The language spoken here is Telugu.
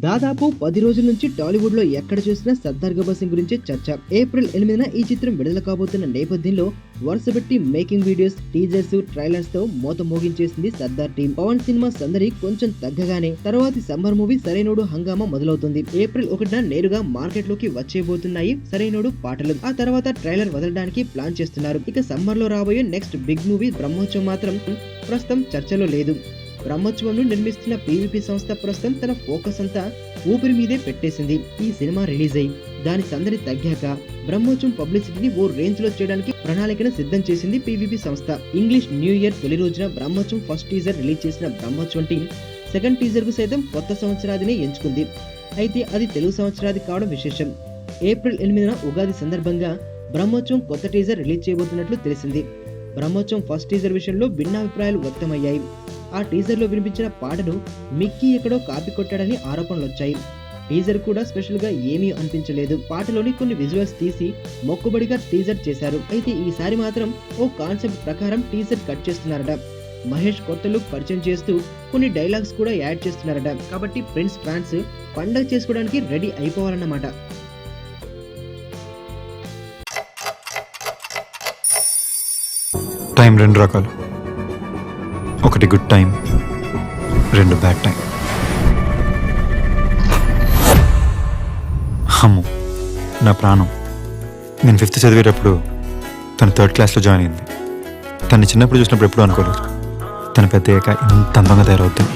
దాదాపు 10 రోజుల నుంచి టాలీవుడ్ లో ఎక్కడ చూసినా సర్దార్ గబ్బర్ సింగ్ గురించి చర్చ. ఏప్రిల్ 8న ఈ చిత్రం విడుదల కాబోతున్న నేపథ్యంలో వరుసపెట్టి మేకింగ్ వీడియోస్, టీజర్స్, ట్రైలర్స్ తో మోత మోగించేసింది సర్దార్ టీం. పవన్ సినిమా సందడి కొంచెం తగ్గగానే తర్వాతి సమ్మర్ మూవీ సరైనోడు హంగామా మొదలవుతుంది. ఏప్రిల్ 1న నేరుగా మార్కెట్ లోకి వచ్చేయబోతున్నాయి సరైనోడు పాటలు. ఆ తర్వాత ట్రైలర్ వదలడానికి ప్లాన్ చేస్తున్నారు. ఇక సమ్మర్ లో రాబోయే నెక్స్ట్ బిగ్ మూవీ బ్రహ్మోత్సవం మాత్రం ప్రస్తుతం చర్చలో లేదు. బ్రహ్మోత్సవంను నిర్మిస్తున్న పీవీపీ సంస్థ ప్రస్తుతం తన ఫోకస్ అంతా ఊపిరి మీదే పెట్టేసింది. ఈ సినిమా రిలీజ్ అయి దాని సందడి తగ్గాక బ్రహ్మోత్సవం పబ్లిసిటీని ఓ రేంజ్ లో చేయడానికి ప్రణాళికను సిద్ధం చేసింది పీవీపీ సంస్థ. ఇంగ్లీష్ న్యూ ఇయర్ తొలి రోజున బ్రహ్మోత్సవం ఫస్ట్ టీజర్ రిలీజ్ చేసిన బ్రహ్మోత్సవం టీం సెకండ్ టీజర్ కు సైతం కొత్త సంవత్సరాదినే ఎంచుకుంది. అయితే అది తెలుగు సంవత్సరాది కావడం విశేషం. ఏప్రిల్ 8న ఉగాది సందర్భంగా బ్రహ్మోత్సవం కొత్త టీజర్ రిలీజ్ చేయబోతున్నట్లు తెలిసింది. బ్రహ్మోత్సవం ఫస్ట్ టీజర్ విషయంలో భిన్నాభిప్రాయాలు వ్యక్తమయ్యాయి. ఆ టీజర్ లో వినిపించిన పాటను మిక్కీ ఎక్కడో కాపీ కొట్టాడని ఆరోపణలు వచ్చాయి. టీజర్ కూడా స్పెషల్ గా ఏమీ అనిపించలేదు. పాటలోని కొన్ని విజువల్స్ తీసి మొక్కుబడిగా టీజర్ చేశారు. అయితే ఈసారి మాత్రం ఓ కాన్సెప్ట్ ప్రకారం టీజర్ కట్ చేస్తున్నారట. మహేష్ కొత్త లుక్ పరిచయం చేస్తూ కొన్ని డైలాగ్స్ కూడా యాడ్ చేస్తున్నారట. కాబట్టి ప్రిన్స్ ఫ్యాన్స్ పండగ చేసుకోవడానికి రెడీ అయిపోవాలన్నమాట. టైం రెండు రకాలు, ఒకటి గుడ్ టైం, రెండు బ్యాడ్ టైం. అమ్ము నా ప్రాణం. నేను 5th చదివేటప్పుడు తను 3rd క్లాస్లో జాయిన్ అయింది. తను చిన్నప్పుడు చూసినప్పుడు ఎప్పుడూ అనుకోలేదు తను పెద్ద అయ్యాక ఇంత అందంగా తయారవుతుంది.